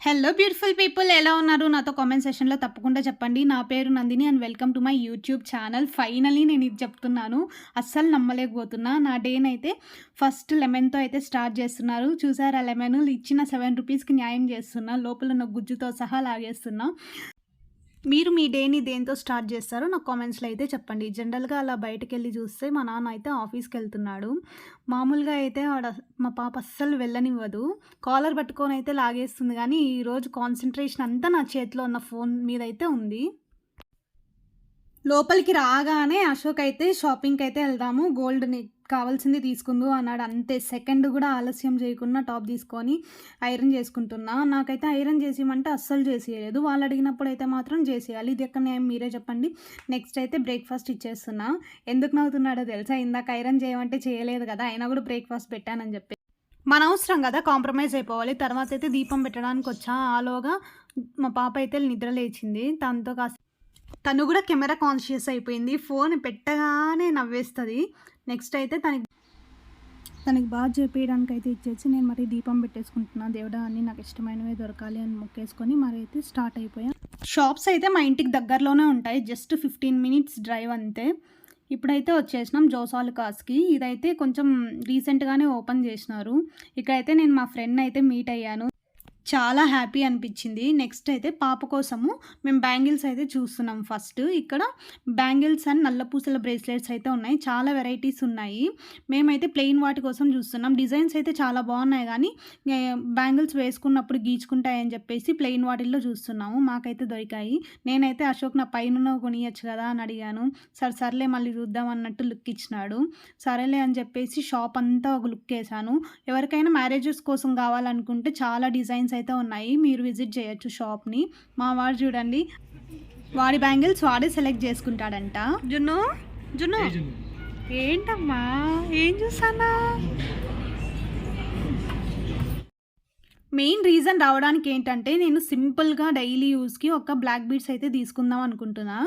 Hello beautiful people, ఎలా ఉన్నారు? నాతో కామెంట్ సెషన్‌లో తప్పకుండా చెప్పండి. నా పేరు Nandini and welcome to my YouTube channel. Finally నేను ఇది చెప్తున్నాను. అస్సలు నమ్మలేకపోతున్నా. నా డేనైతే ఫస్ట్ లెమన్‌తో అయితే స్టార్ట్ చేస్తున్నారు. చూసారా లెమన్ ఇచ్చిన ₹7కి న్యాయం చేస్తున్నా. లోపల ఉన్న గుజ్జుతో సహా లాగేస్తున్నా. మీరు మీ డేని దేనితో స్టార్ట్ చేస్తారో నాకు కామెంట్స్‌లో అయితే చెప్పండి. జనరల్‌గా అలా బయటకెళ్ళి చూస్తే మా నాన్న అయితే ఆఫీస్‌కెళ్తున్నాడు. మామూలుగా అయితే మా పాప అస్సలు వెళ్ళనివ్వదు. కాలర్ పట్టుకొని అయితే లాగేస్తుంది గానీ, ఈరోజు కాన్సంట్రేషన్ అంతా నా చేతిలో ఉన్న ఫోన్ మీదయితే ఉంది. లోపలికి రాగానే అశోక్ అయితే షాపింగ్‌కైతే ఎళ్దాము. గోల్డ్‌ని కావాల్సింది తీసుకుందు అన్నాడు. అంతే సెకండ్ గూడా ఆలస్యం చేయకుండా టాప్ తీసుకొని ఐరన్ చేసుకుంటున్నా. నాకైతే ఐరన్ చేసియమంటే అస్సలు చేసియలేదు. వాళ్ళు అడిగినప్పుడైతే మాత్రం చేసేయాలి. ఇది ఎక్కడ న్యాయం మీరే చెప్పండి. నెక్స్ట్ అయితే బ్రేక్‌ఫాస్ట్ ఇచ్చేస్తున్నా. ఎందుకు నవ్వుతున్నాడో తెలుసా? ఇందాక ఐరన్ చేయమంటే చేయలేదు కదా! అయినా కూడా బ్రేక్‌ఫాస్ట్ పెట్టానని చెప్పి. మన అవసరం కదా! కాంప్రమైజ్ అయిపోవాలి. తర్వాతైతే దీపం పెట్టడానికొచ్చా. ఆలోగా మా పాప అయితే నిద్ర లేచింది. తను కూడా కెమెరా కాన్షియస్ అయిపోయింది. ఫోన్ పెట్టగానే నవ్వేస్తది. నెక్స్ట్ అయితే తనకి బాగా చేపియడానికైతే ఇచ్చేసి నేను మరి దీపం పెట్టేసుకుంటున్నా. దేవుడా అన్నీ నాకు ఇష్టమైనవే దొరకాలి అని మొక్కేసుకొని మరి అయితే స్టార్ట్ అయిపోయా. షాప్స్ అయితే మా ఇంటికి దగ్గరలోనే ఉంటాయి. జస్ట్ 15 మినిట్స్ డ్రైవ్ అంతే. ఇప్పుడైతే వచ్చేసినాం జోసాలుకాస్‌కి. ఇదైతే కొంచెం రీసెంట్‌గానే ఓపెన్ చేసినారు. ఇక్కడైతే నేను మా ఫ్రెండ్‌ని అయితే మీట్ అయ్యాను. చాలా హ్యాపీ అనిపించింది. నెక్స్ట్ అయితే పాప కోసము మేము బ్యాంగిల్స్ అయితే చూస్తున్నాం ఫస్ట్. ఇక్కడ బ్యాంగిల్స్ అండ్ నల్ల పూసల బ్రేస్లెట్స్ అయితే ఉన్నాయి. చాలా వెరైటీస్ ఉన్నాయి. మేమైతే ప్లెయిన్ వాటి కోసం చూస్తున్నాం. డిజైన్స్ అయితే చాలా బాగున్నాయి గానీ బ్యాంగిల్స్ వేసుకున్నప్పుడు గీచుకుంటాయని చెప్పేసి ప్లెయిన్ వాటిల్లో చూస్తున్నాము. మాకైతే దొరికాయి. నేనైతే అశోక్ నా పైనున్నవి కొనియొచ్చు కదా అని అడిగాను. సర్లే మళ్ళీ చూద్దాం అన్నట్టు లుక్ ఇచ్చినాడు. సరేలే అని చెప్పేసి షాప్ అంతా ఒక లుక్ ఏసాను. ఎవరికైనా మ్యారేజెస్ కోసం కావాలనుకుంటే చాలా డిజైన్స్ అయితే ఉన్నాయి. మీరు విజిట్ చేయొచ్చు షాప్‌ని. మా వాడు చూడండి, వాడి బ్యాంగిల్స్ వాడే సెలెక్ట్ చేసుకుంటాడంట. జున్ను, జున్ను ఏంటమ్మా ఏం చూస్తున్నావ్? మెయిన్ రీజన్ రావడానికి ఏంటంటే నేను సింపుల్‌గా డైలీ యూజ్‌కి ఒక బ్లాక్ బీడ్స్ అయితే తీసుకుందాం అనుకుంటున్నా.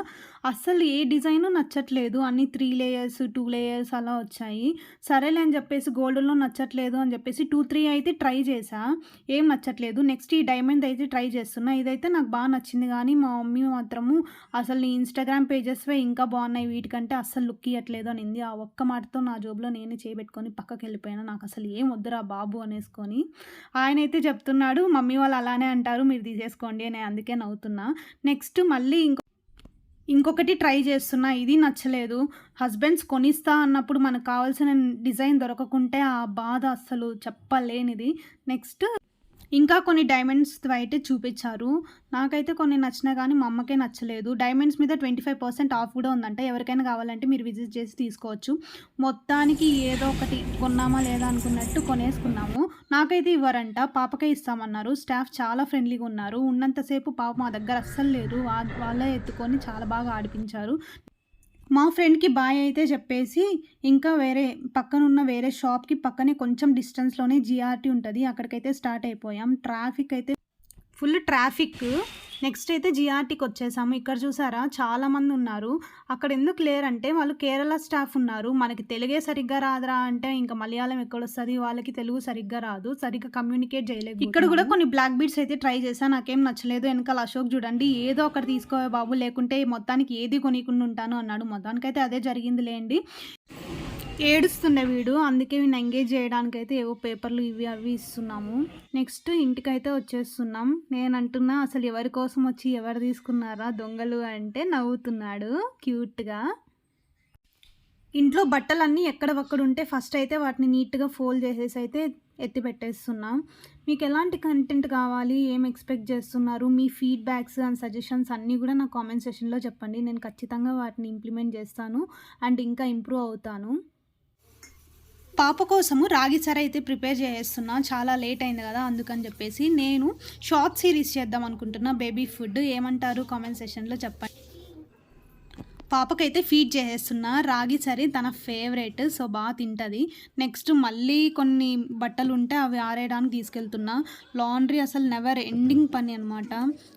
అస్సలు ఏ డిజైను నచ్చట్లేదు. అన్నీ 3 లేయర్స్, 2 లేయర్స్ అలా వచ్చాయి. సరేలే అని చెప్పేసి గోల్డ్‌లో నచ్చట్లేదు అని చెప్పేసి 2, 3 అయితే ట్రై చేశా. ఏం నచ్చట్లేదు. నెక్స్ట్ ఈ డైమండ్ అయితే ట్రై చేస్తున్నా. ఇదైతే నాకు బాగా నచ్చింది కానీ మా మమ్మీ మాత్రము అసలు నీ ఇన్‌స్టాగ్రామ్ పేజెస్‌వే ఇంకా బాగున్నాయి వీటికంటే అస్సలు లుక్ ఇయ్యట్లేదు అనింది. ఆ ఒక్క మాటతో నా జేబులో నేనే చేయబెట్టుకొని పక్కకెళ్ళిపోయాను. నాకు అసలు ఏం వద్దురా బాబు అనేసుకొని. ఆయనైతే చెప్తున్నాడు, మమ్మీ వాళ్ళు అలానే అంటారు మీరు తీసేసుకోండి అని. అందుకే నవ్వుతున్నా. నెక్స్ట్ మళ్ళీ ఇంకొకటి ట్రై చేస్తున్నా. ఇది నచ్చలేదు. హస్బెండ్స్ కొనిస్తా అన్నప్పుడు మనకు కావాల్సిన డిజైన్ దొరకకుంటే ఆ బాధ అస్సలు చెప్పలేనిది. నెక్స్ట్ ఇంకా కొన్ని డైమండ్స్ అయితే చూపించారు. నాకైతే కొన్ని నచ్చినా కానీ మా అమ్మకే నచ్చలేదు. డైమండ్స్ మీద 25% ఆఫ్ కూడా ఉందంట. ఎవరికైనా కావాలంటే మీరు విజిట్ చేసి తీసుకోవచ్చు. మొత్తానికి ఏదో ఒకటి కొన్నామా లేదా అనుకున్నట్టు కొనేసుకున్నాము. నాకైతే ఇవ్వరంట. పాపకే ఇస్తామన్నారు. స్టాఫ్ చాలా ఫ్రెండ్లీగా ఉన్నారు. ఉన్నంతసేపు పాప మా దగ్గర అస్సలు లేదు. వాళ్ళే ఎత్తుకొని చాలా బాగా ఆడిపించారు. మా ఫ్రెండ్‌కి బాయ్ అయితే చెప్పేసి, ఇంకా పక్కనున్న వేరే షాప్‌కి పక్కనే కొంచెం డిస్టెన్స్‌లోనే జీఆర్‌టీ ఉంటది. అక్కడికైతే స్టార్ట్ అయిపోయాం. Full traffic. నెక్స్ట్ అయితే జీఆర్‌టీకొచ్చేసాము. ఇక్కడ చూసారా చాలామంది ఉన్నారు. అక్కడ ఎందుకు లేరంటే వాళ్ళు కేరళ స్టాఫ్ ఉన్నారు. మనకి తెలుగే సరిగ్గా రాదురా అంటే ఇంకా మలయాళం ఎక్కడొస్తది? వాళ్ళకి తెలుగు సరిగ్గా రాదు. సరిగ్గా కమ్యూనికేట్ చేయలేకపోతున్నాము. ఇక్కడ కూడా కొన్ని బ్లాక్ బీడ్స్ అయితే ట్రై చేశా. నాకేం నచ్చలేదు. వెనకాల అశోక్ చూడండి, ఏదో ఒకటి తీసుకోవే బాబు లేకుంటే మొత్తానికి ఏది కొనీకుండా ఉంటాను అన్నాడు. మొత్తానికైతే అదే జరిగిందిలేండి. ఏడుస్తుండే వీడు. అందుకే వీడిని ఎంగేజ్ చేయడానికైతే ఏవో పేపర్లు ఇవి అవి ఇస్తున్నాము. నెక్స్ట్ ఇంటికైతే వచ్చేస్తున్నాం. నేను అంటున్నా అసలు ఎవరి కోసం వచ్చి ఎవరు తీసుకున్నారా దొంగలు అంటే నవ్వుతున్నాడు క్యూట్‌గా. ఇంట్లో బట్టలన్నీ ఎక్కడవక్కడ ఉంటే ఫస్ట్ అయితే వాటిని నీట్‌గా ఫోల్డ్ చేసేసి అయితే ఎత్తి పెట్టేస్తున్నాం. మీకు ఎలాంటి కంటెంట్ కావాలి? ఏం ఎక్స్‌పెక్ట్ చేస్తున్నారు? మీ ఫీడ్‌బ్యాక్స్ అండ్ సజెషన్స్ అన్నీ కూడా నాకు కామెంట్ సెక్షన్‌లో చెప్పండి. నేను ఖచ్చితంగా వాటిని ఇంప్లిమెంట్ చేస్తాను అండ్ ఇంకా ఇంప్రూవ్ అవుతాను. పాప కోసము రాగి సర అయితే ప్రిపేర్ చేస్తున్నా. చాలా లేట్ అయింది కదా అందుకని చెప్పేసి. నేను షార్ట్ సిరీస్ చేద్దాం అనుకుంటున్నా బేబీ ఫుడ్. ఏమంటారు కామెంట్ సెక్షన్‌లో చెప్పండి. పాపకైతే ఫీడ్ చేసేస్తున్నా. రాగి సరి తన ఫేవరెట్. సో బాగా తింటుంది. నెక్స్ట్ మళ్ళీ కొన్ని బట్టలు ఉంటే అవి ఆరేయడానికి తీసుకెళ్తున్నా. లాండ్రీ అసలు నెవర్ ఎండింగ్ పని అనమాట.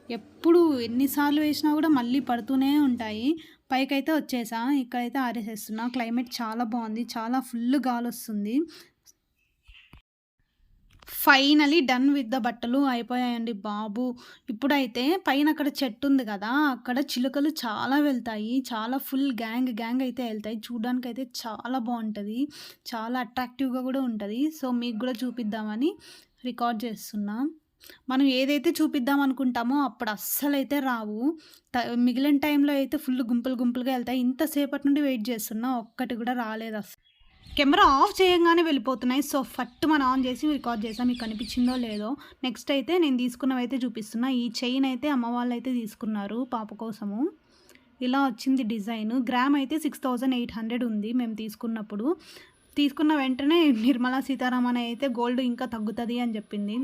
ఎప్పుడు ఎన్నిసార్లు వేసినా కూడా మళ్ళీ పడుతూనే ఉంటాయి. పైకైతే వచ్చేసా. ఇక్కడైతే ఆరేసేస్తున్నా. క్లైమేట్ చాలా బాగుంది. చాలా ఫుల్ గాలి వస్తుంది. ఫైనలీ డన్ విత్ ద బట్టలు అయిపోయాయండి బాబు. ఇప్పుడైతే పైన అక్కడ చెట్టు ఉంది కదా! అక్కడ చిలుకలు చాలా వెళ్తాయి. చాలా ఫుల్ గ్యాంగ్ గ్యాంగ్ అయితే ఎళ్తాయి. చూడ్డానికైతే చాలా బావుంటది. చాలా అట్రాక్టివ్‌గా గూడా ఉంటది. సో, మీకు గూడా చూపిద్దామని రికార్డ్ చేస్తున్నా. మనం ఏదైతే చూపిద్దాం అనుకుంటామో అప్పుడు అస్సలైతే రావు. మిగిలిన టైంలో అయితే ఫుల్ గుంపులు గుంపులుగా ఎళ్తాయి. ఇంతసేపటి నుండి వెయిట్ చేస్తున్నా. ఒక్కటి కూడా రాలేదసలు. కెమెరా ఆఫ్ చేయంగానే వెళ్ళిపోతున్నాయి. సో, ఫట్టుమని ఆన్ చేసి రికార్డ్ చేశా. మీకు కనిపించిందో లేదో. నెక్స్ట్ అయితే నేను తీసుకున్నవైతే చూపిస్తున్నా. ఈ చైన్ అయితే అమ్మ వాళ్ళైతే తీసుకున్నారు పాప కోసము. ఇలా వచ్చింది డిజైను. గ్రామ్ అయితే 6800 ఉంది మేము తీసుకున్నప్పుడు. తీసుకున్న వెంటనే నిర్మలా సీతారామన్ అయితే గోల్డ్ ఇంకా తగ్గుతది అని చెప్పింది.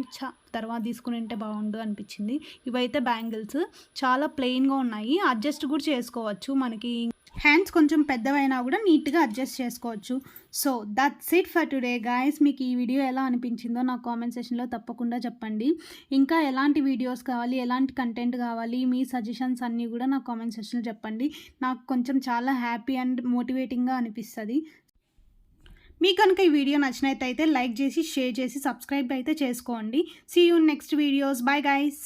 తర్వాత తీసుకునుంటే బాగుండు అనిపించింది. ఇవైతే బ్యాంగిల్స్ చాలా ప్లెయిన్‌గా ఉన్నాయి. అడ్జస్ట్ కూడా చేసుకోవచ్చు. మనకి హ్యాండ్స్ కొంచెం పెద్దవైనా కూడా నీట్‌గా అడ్జస్ట్ చేసుకోవచ్చు. So, that's it for today guys. మీకు ఈ వీడియో ఎలా అనిపించిందో నాకు కామెంట్ సెక్షన్‌లో తప్పకుండా చెప్పండి. ఇంకా ఎలాంటి వీడియోస్ కావాలి, ఎలాంటి కంటెంట్ కావాలి, మీ సజెషన్స్ అన్నీ కూడా నాకు కామెంట్ సెక్షన్‌లో చెప్పండి. నాకు కొంచెం చాలా హ్యాపీ అండ్ మోటివేటింగ్‌గా అనిపిస్తది. మీకు కనుక ఈ వీడియో నచ్చినట్టయితే లైక్ చేసి, షేర్ చేసి, సబ్స్క్రైబ్ అయితే చేసుకోండి. See you in next videos. Bye guys.